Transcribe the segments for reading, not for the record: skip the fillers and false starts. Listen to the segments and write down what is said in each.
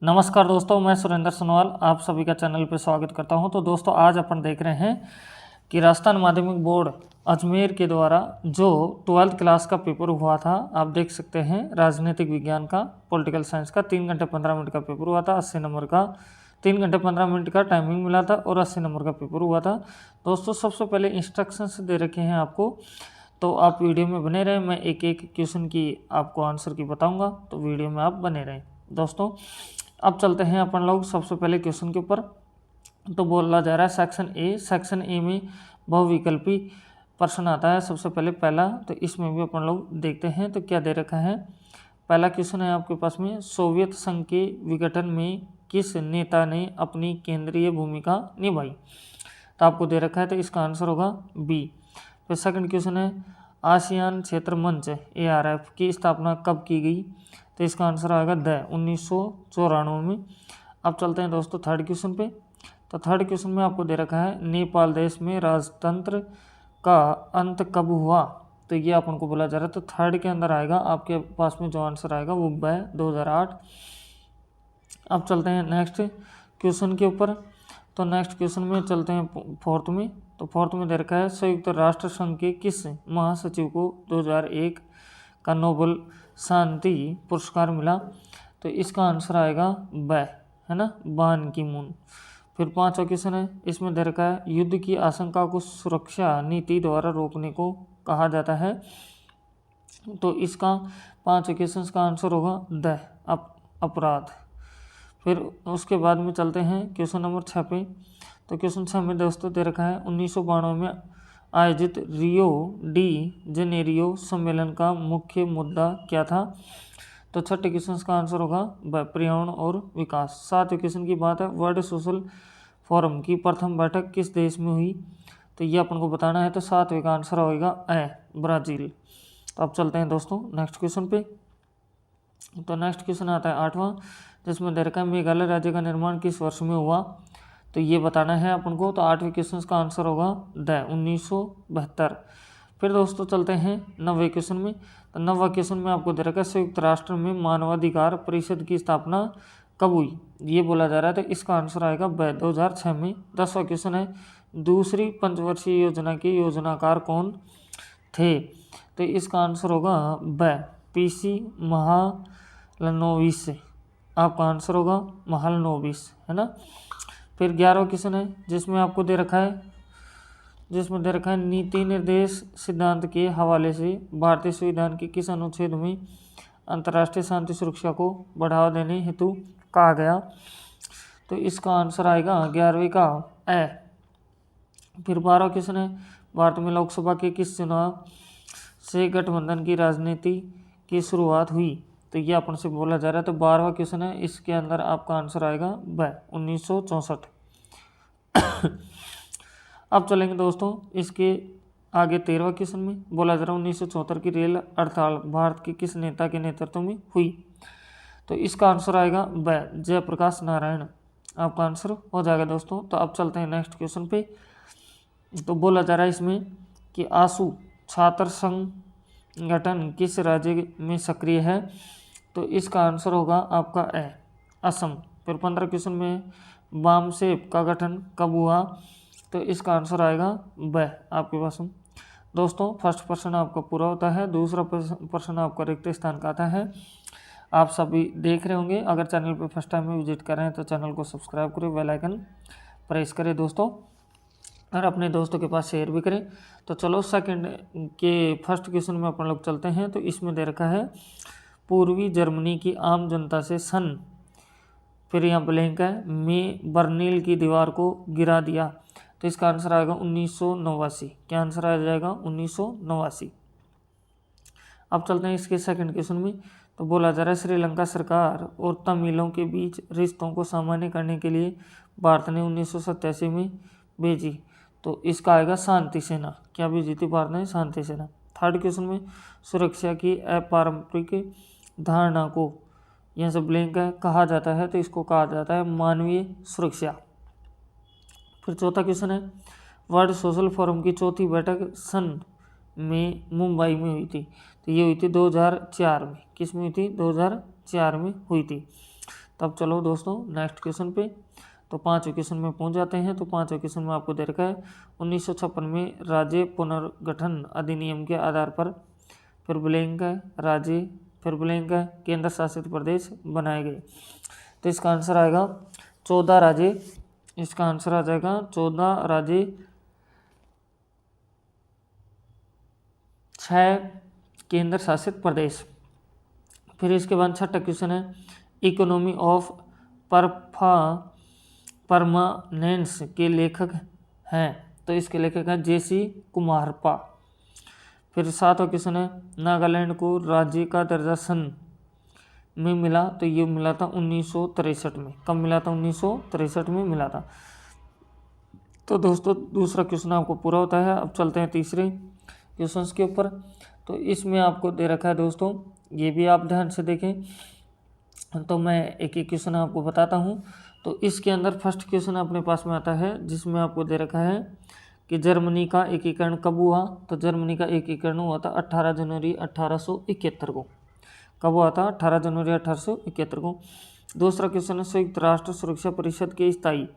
नमस्कार दोस्तों, मैं सुरेंद्र सोनवाल आप सभी का चैनल पर स्वागत करता हूं। तो दोस्तों आज अपन देख रहे हैं कि राजस्थान माध्यमिक बोर्ड अजमेर के द्वारा जो 12th क्लास का पेपर हुआ था, आप देख सकते हैं राजनीतिक विज्ञान का, पॉलिटिकल साइंस का 3 घंटे 15 मिनट का पेपर हुआ था। 80 नंबर का 3 घंटे 15 मिनट का टाइमिंग मिला था और 80 नंबर का पेपर हुआ था। दोस्तों सबसे पहले इंस्ट्रक्शंस दे रखे हैं आपको, तो आप वीडियो में बने रहें। मैं एक एक क्वेश्चन की आपको आंसर की बताऊंगा, तो वीडियो में आप बने रहें। दोस्तों अब चलते हैं अपन लोग सबसे पहले क्वेश्चन के ऊपर। तो बोला जा रहा है सेक्शन ए में बहुविकल्पी प्रश्न आता है सबसे पहले पहला, तो इसमें भी अपन लोग देखते हैं तो क्या दे रखा है। पहला क्वेश्चन है आपके पास में, सोवियत संघ के विघटन में किस नेता ने अपनी केंद्रीय भूमिका निभाई। तो आपको दे रखा है, तो इसका आंसर होगा बी। फिर सेकंड क्वेश्चन है, आसियान क्षेत्र मंच ARF की स्थापना कब की गई। तो इसका आंसर आएगा 1994 में। अब चलते हैं दोस्तों थर्ड क्वेश्चन पे। तो थर्ड क्वेश्चन में आपको दे रखा है, नेपाल देश में राजतंत्र का अंत कब हुआ। तो ये अपन को बोला जा रहा है, तो थर्ड के अंदर आएगा आपके पास में जो आंसर आएगा वो 2008। अब चलते हैं नेक्स्ट क्वेश्चन के ऊपर। तो नेक्स्ट क्वेश्चन में चलते हैं फोर्थ में। तो फोर्थ में दे रखा है, संयुक्त राष्ट्र संघ के किस महासचिव को 2001 का नोबेल शांति पुरस्कार मिला। तो इसका आंसर आएगा है ना, बान की मून। फिर पांचवा क्वेश्चन है, इसमें दे रखा है, युद्ध की आशंका को सुरक्षा नीति द्वारा रोकने को कहा जाता है। तो इसका 5 क्वेश्चन का आंसर होगा अपराध। फिर उसके बाद में चलते हैं क्वेश्चन नंबर 6 पे। तो क्वेश्चन 6 में दोस्तों दे रखा है, 1992 में आयोजित रियो डी जेनेरियो सम्मेलन का मुख्य मुद्दा क्या था। तो छठे क्वेश्चन का आंसर होगा पर्यावरण और विकास। सातवें क्वेश्चन की बात है, वर्ल्ड सोशल फोरम की प्रथम बैठक किस देश में हुई। तो ये अपन को बताना है, तो सातवें का आंसर होगा ब्राज़ील। तो अब चलते हैं दोस्तों नेक्स्ट क्वेश्चन पे। तो नेक्स्ट क्वेश्चन आता है 8वां, जिसमें दे रखा है, मेघालय राज्य का निर्माण किस वर्ष में हुआ। तो ये बताना है अपन को। तो 8वें क्वेश्चन का आंसर होगा 1972। फिर दोस्तों चलते हैं 9वें क्वेश्चन में। तो 9वां क्वेश्चन में आपको दे रखा है, संयुक्त राष्ट्र में मानवाधिकार परिषद की स्थापना कब हुई। ये बोला जा रहा है, तो इसका आंसर आएगा 2006 में। 10वां क्वेश्चन है, दूसरी पंचवर्षीय योजना के योजनाकार कौन थे। तो इसका आंसर होगा PC महालनोबिस। आपका आंसर होगा महालनोबिस, है ना। फिर 11वां क्वेश्चन है, जिसमें आपको दे रखा है, नीति निर्देश सिद्धांत के हवाले से भारतीय संविधान के किस अनुच्छेद में अंतर्राष्ट्रीय शांति सुरक्षा को बढ़ावा देने हेतु कहा गया। तो इसका आंसर आएगा 11वें का फिर 12वां क्वेश्चन है, भारत में लोकसभा के किस चुनाव से गठबंधन की राजनीति की शुरुआत हुई। तो ये अपन से बोला जा रहा है। तो 12वां क्वेश्चन है, इसके अंदर आपका आंसर आएगा 1964। अब चलेंगे दोस्तों इसके आगे 13वां क्वेश्चन में बोला जा रहा है, 1974 की रेल हड़ताल भारत के किस नेता के नेतृत्व में हुई। तो इसका आंसर आएगा जयप्रकाश नारायण। आपका आंसर हो जाएगा दोस्तों। तो अब चलते हैं नेक्स्ट क्वेश्चन पे। तो बोला जा रहा है इसमें कि आशु छात्र संगठन किस राज्य में सक्रिय है। तो इसका आंसर होगा आपका असम। फिर 15 क्वेश्चन में, बामसेप का गठन कब हुआ। तो इसका आंसर आएगा आपके पास में। दोस्तों फर्स्ट प्रश्न आपका पूरा होता है, दूसरा प्रश्न आपका रिक्त स्थान का आता है। आप सभी देख रहे होंगे। अगर चैनल पर फर्स्ट टाइम में विजिट कर रहे हैं तो चैनल को सब्सक्राइब करें, बेल आइकन प्रेस करें दोस्तों, और अपने दोस्तों के पास शेयर भी करें। तो चलो सेकंड के फर्स्ट क्वेश्चन में अपन लोग चलते हैं। तो इसमें दे रखा है, पूर्वी जर्मनी की आम जनता से सन, फिर यहाँ ब्लैंक है, में बर्लिन की दीवार को गिरा दिया। तो इसका आंसर आएगा 1989। क्या आंसर आ जाएगा 1989। अब चलते हैं इसके सेकंड क्वेश्चन में। तो बोला जा रहा है, श्रीलंका सरकार और तमिलों के बीच रिश्तों को सामान्य करने के लिए भारत ने 1987 में भेजी। तो इसका आएगा शांति सेना। क्या भेजी थी भारत ने? शांति सेना। थर्ड क्वेश्चन में, सुरक्षा की अपारंपरिक धारणा को, यहाँ से ब्लैंक है, कहा जाता है। तो इसको कहा जाता है मानवीय सुरक्षा। फिर चौथा क्वेश्चन है, वर्ल्ड सोशल फोरम की चौथी बैठक सन में मुंबई में हुई थी। तो ये हुई थी 2004 में। किस में हुई थी? 2004 में हुई थी। तब चलो दोस्तों नेक्स्ट क्वेश्चन पे। तो 5वें क्वेश्चन में पहुंच जाते हैं। तो 5वें क्वेश्चन में आपको दे रखा है 1956 में राज्य पुनर्गठन अधिनियम के आधार पर फिर ब्लैंक है राज्य, फिर ब्लैंक है केंद्र शासित प्रदेश बनाए गए। तो इसका आंसर आएगा 14 राज्य। इसका आंसर आ जाएगा 14 राज्य, 6 केंद्र शासित प्रदेश। फिर इसके बाद 6वां क्वेश्चन है इकोनॉमी ऑफ परमानेंस के लेखक हैं। तो इसके लेखक हैं जेसी कुमारप्पा। फिर 7वां क्वेश्चन है नागालैंड को राज्य का दर्जा सन में मिला। तो ये मिला था 1963 में। कब मिला था? 1963 में मिला था। तो दोस्तों दूसरा क्वेश्चन आपको पूरा होता है। अब चलते हैं तीसरे क्वेश्चन के ऊपर। तो इसमें आपको दे रखा है दोस्तों, ये भी आप ध्यान से देखें। तो मैं एक एक क्वेश्चन आपको बताता हूँ। तो इसके अंदर फर्स्ट क्वेश्चन अपने पास में आता है जिसमें आपको दे रखा है कि जर्मनी का एकीकरण कब हुआ। तो जर्मनी का एकीकरण हुआ था 18 जनवरी 1871 को। कब हुआ था? 18 जनवरी 1871 को। दूसरा क्वेश्चन है संयुक्त राष्ट्र सुरक्षा परिषद के स्थायी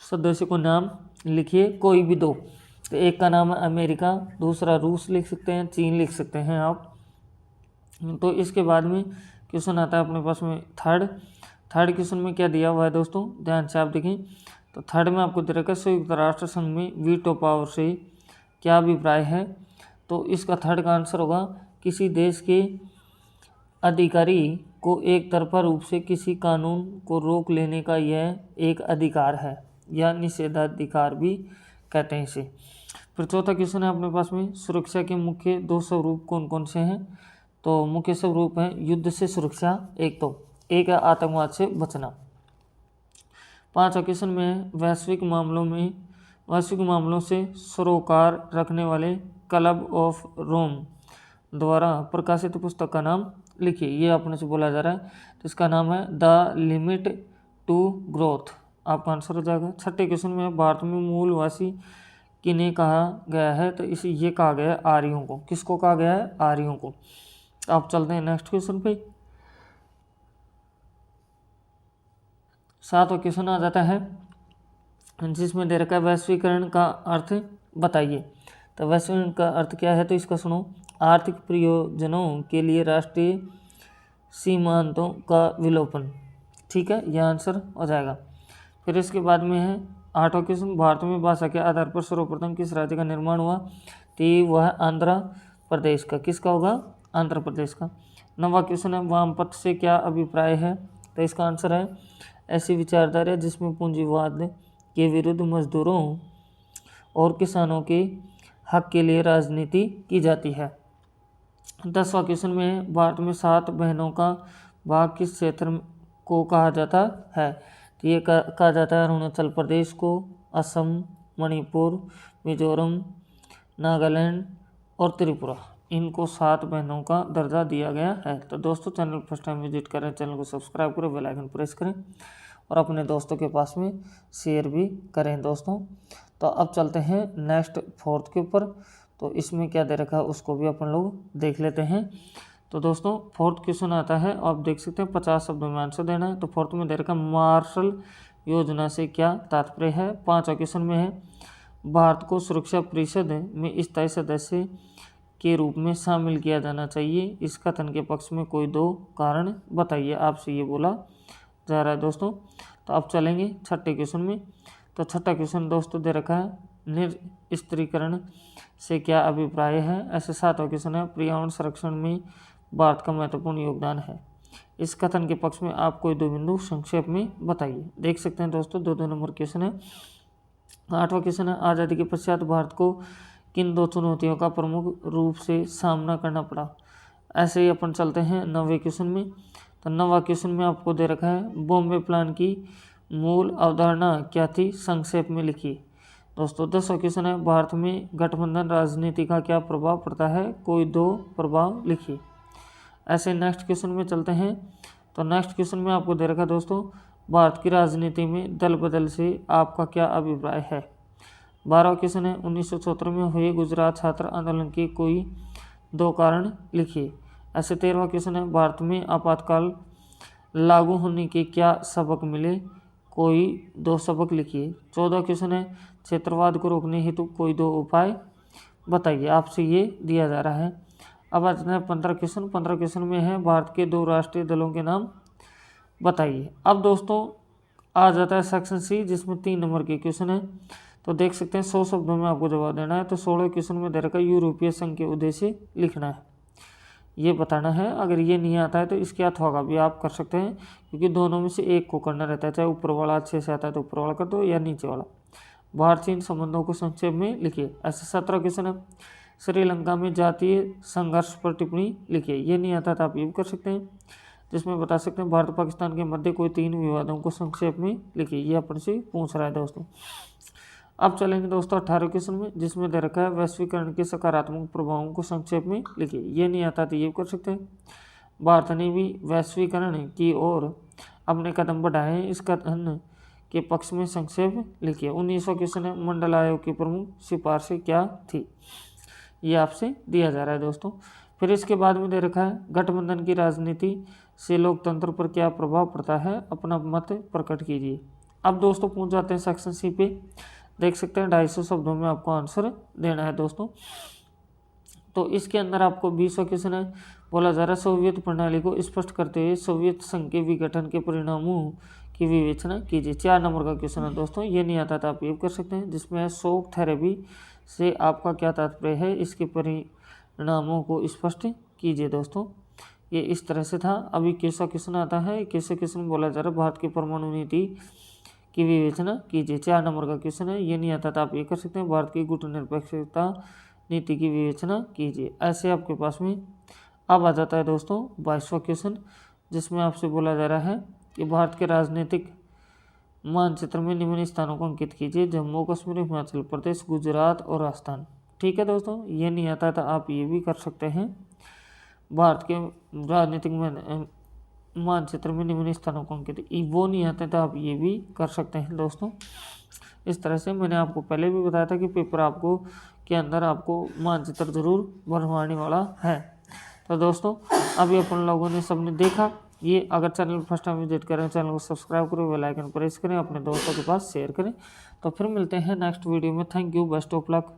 सदस्य को नाम लिखिए, कोई भी दो। तो एक का नाम है अमेरिका, दूसरा रूस लिख सकते हैं, चीन लिख सकते हैं आप। तो इसके बाद में क्वेश्चन आता है अपने पास में थर्ड क्वेश्चन में क्या दिया हुआ है दोस्तों, ध्यान से आप देखें। तो थर्ड में आपको दे रखा है संयुक्त राष्ट्र संघ में वीटो पावर से क्या अभिप्राय है। तो इसका थर्ड का आंसर होगा किसी देश के अधिकारी को एक तरफा रूप से किसी कानून को रोक लेने का यह एक अधिकार है, या निषेधाधिकार भी कहते हैं इसे। फिर चौथा क्वेश्चन है अपने पास में सुरक्षा के मुख्य 2 स्वरूप कौन कौन से हैं। तो मुख्य स्वरूप हैं युद्ध से सुरक्षा एक है आतंकवाद से बचना। 5वां क्वेश्चन में वैश्विक मामलों से सरोकार रखने वाले क्लब ऑफ रोम द्वारा प्रकाशित पुस्तक का नाम लिखिए। ये अपने से बोला जा रहा है। तो इसका नाम है द लिमिट टू ग्रोथ। आपका आंसर हो जाएगा। 6वें क्वेश्चन में भारत में मूलवासी किन्हें कहा गया है। तो इसे ये कहा गया है आर्यों को। किसको कहा गया है? आर्यों को। आप चलते हैं नेक्स्ट क्वेश्चन पे। 7वां क्वेश्चन आ जाता है जिसमें दे रखा है वैश्वीकरण का अर्थ बताइए। तो वैश्वीकरण का अर्थ क्या है? तो इसका सुनो, आर्थिक प्रयोजनों के लिए राष्ट्रीय सीमांतों का विलोपन। ठीक है, यह आंसर हो जाएगा। फिर इसके बाद में है 8वां क्वेश्चन भारत में भाषा के आधार पर सर्वप्रथम किस राज्य का निर्माण हुआ। तो वह आंध्र प्रदेश का। किसका होगा? आंध्र प्रदेश का। 9वां क्वेश्चन है वामपंथ से क्या अभिप्राय है। तो इसका आंसर है ऐसी विचारधारा जिसमें पूंजीवाद के विरुद्ध मजदूरों और किसानों के हक के लिए राजनीति की जाती है। 10वां क्वेश्चन में भारत में 7 बहनों का भाग किस क्षेत्र को कहा जाता है। तो ये कहा जाता है अरुणाचल प्रदेश को, असम, मणिपुर, मिजोरम, नागालैंड और त्रिपुरा। इनको 7 बहनों का दर्जा दिया गया है। तो दोस्तों चैनल फर्स्ट टाइम विजिट करें, चैनल को सब्सक्राइब करें, बेल आइकन प्रेस करें और अपने दोस्तों के पास में शेयर भी करें दोस्तों। तो अब चलते हैं नेक्स्ट 4th के ऊपर। तो इसमें क्या दे रखा है उसको भी अपन लोग देख लेते हैं। तो दोस्तों 4th क्वेश्चन आता है, आप देख सकते हैं 50 शब्दों में आंसर देना है। तो 4th में दे रखा है मार्शल योजना से क्या तात्पर्य है। 5वां क्वेश्चन में है भारत को सुरक्षा परिषद में स्थायी सदस्य के रूप में शामिल किया जाना चाहिए। इस कथन के पक्ष में कोई 2 कारण बताइए, आपसे ये बोला जा रहा है दोस्तों। तो अब चलेंगे 6ठे क्वेश्चन में। तो 6ठा क्वेश्चन दोस्तों दे रखा है निरस्त्रीकरण से क्या अभिप्राय है। ऐसे 7वां क्वेश्चन है पर्यावरण संरक्षण में भारत का महत्वपूर्ण योगदान है। इस कथन के पक्ष में आप कोई 2 बिंदु संक्षेप में बताइए। देख सकते हैं दोस्तों 2-2 नंबर क्वेश्चन है। 8वां क्वेश्चन है आज़ादी के पश्चात भारत को किन 2 चुनौतियों का प्रमुख रूप से सामना करना पड़ा। ऐसे ही अपन चलते हैं 9वें क्वेश्चन में। तो 9वां क्वेश्चन में आपको दे रखा है बॉम्बे प्लान की मूल अवधारणा क्या थी, संक्षेप में लिखिए। दोस्तों 10वां क्वेश्चन है भारत में गठबंधन राजनीति का क्या प्रभाव पड़ता है, कोई 2 प्रभाव लिखिए। ऐसे नेक्स्ट क्वेश्चन में चलते हैं। तो नेक्स्ट क्वेश्चन में आपको दे रखा है दोस्तों भारत की राजनीति में दल बदल से आपका क्या अभिप्राय है। 12वां क्वेश्चन है 1974 में हुए गुजरात छात्र आंदोलन के कोई 2 कारण लिखिए। ऐसे 13वां क्वेश्चन है, भारत में आपातकाल लागू होने के क्या सबक मिले, कोई 2 सबक लिखिए। 14 क्वेश्चन है, क्षेत्रवाद को रोकने हेतु कोई 2 उपाय बताइए, आपसे ये दिया जा रहा है। अब आता है 15 क्वेश्चन। 15 क्वेश्चन में है, भारत के 2 राष्ट्रीय दलों के नाम बताइए। अब दोस्तों आ जाता है सेक्शन सी, जिसमें 3 नंबर के क्वेश्चन है। तो देख सकते हैं 100 शब्दों में आपको जवाब देना है। तो 16 क्वेश्चन में दे रखा है यूरोपीय संघ के उद्देश्य लिखना है, ये बताना है। अगर ये नहीं आता है तो इसके अथवा भी आप कर सकते हैं, क्योंकि दोनों में से एक को करना रहता है, चाहे ऊपर वाला अच्छे से आता है तो ऊपर वाला कर दो या नीचे वाला। भारत चीन संबंधों को संक्षेप में लिखिए। ऐसे 17 क्वेश्चन है, श्रीलंका में जातीय संघर्ष पर टिप्पणी लिखिए। ये नहीं आता तो आप ये भी कर सकते हैं, जिसमें बता सकते हैं भारत पाकिस्तान के मध्य कोई 3 विवादों को संक्षेप में लिखिए। ये अपन से पूछ रहा है दोस्तों। अब चलेंगे दोस्तों 18 क्वेश्चन में, जिसमें दे रखा है वैश्वीकरण के सकारात्मक प्रभावों को संक्षेप में लिखिए। ये नहीं आता तो ये कर सकते हैं, भारत ने भी वैश्वीकरण की ओर अपने कदम बढ़ाए हैं, इस कथन के पक्ष में संक्षेप लिखिए। 19वां क्वेश्चन है, मंडल आयोग की प्रमुख सिफारिशें क्या थी, ये आपसे दिया जा रहा है दोस्तों। फिर इसके बाद में दे रखा है, गठबंधन की राजनीति से लोकतंत्र पर क्या प्रभाव पड़ता है, अपना मत प्रकट कीजिए। अब दोस्तों पूछ जाते हैं सेक्शन सी पे। देख सकते हैं 250 शब्दों में आपको आंसर देना है दोस्तों। तो इसके अंदर आपको 20वां क्वेश्चन है, बोला जा रहा है सोवियत प्रणाली को स्पष्ट करते हुए सोवियत संघ के विघटन के परिणामों की विवेचना कीजिए। 4 नंबर का क्वेश्चन है दोस्तों। ये नहीं आता तो आप ये कर सकते हैं, जिसमें शॉक थेरेपी से आपका क्या तात्पर्य है, इसके परिणामों को स्पष्ट कीजिए दोस्तों। ये इस तरह से था। अभी 21वां क्वेश्चन आता है। 21वें क्वेश्चन बोला जा रहा है भारत की परमाणु नीति की विवेचना कीजिए। 4 नंबर का क्वेश्चन है। ये नहीं आता तो आप ये कर सकते हैं, भारत की गुटनिरपेक्षता नीति की विवेचना कीजिए। ऐसे आपके पास में अब आ जाता है दोस्तों 22वां क्वेश्चन, जिसमें आपसे बोला जा रहा है कि भारत के राजनीतिक मानचित्र में निम्न स्थानों को अंकित कीजिए, जम्मू कश्मीर, हिमाचल प्रदेश, गुजरात और राजस्थान। ठीक है दोस्तों, ये नहीं आता तो आप ये भी कर सकते हैं, भारत के राजनीतिक मानचित्र में निम्न स्थानों को अंकित, वो नहीं आते तो आप ये भी कर सकते हैं दोस्तों। इस तरह से मैंने आपको पहले भी बताया था कि पेपर आपको के अंदर आपको मानचित्र जरूर बनवाने वाला है। तो दोस्तों अभी अपन लोगों ने सबने देखा। ये अगर चैनल फर्स्ट टाइम विजिट करें, चैनल को सब्सक्राइब करें, बेल आइकन प्रेस करें, अपने दोस्तों के पास शेयर करें। तो फिर मिलते हैं नेक्स्ट वीडियो में। Thank you, best of luck.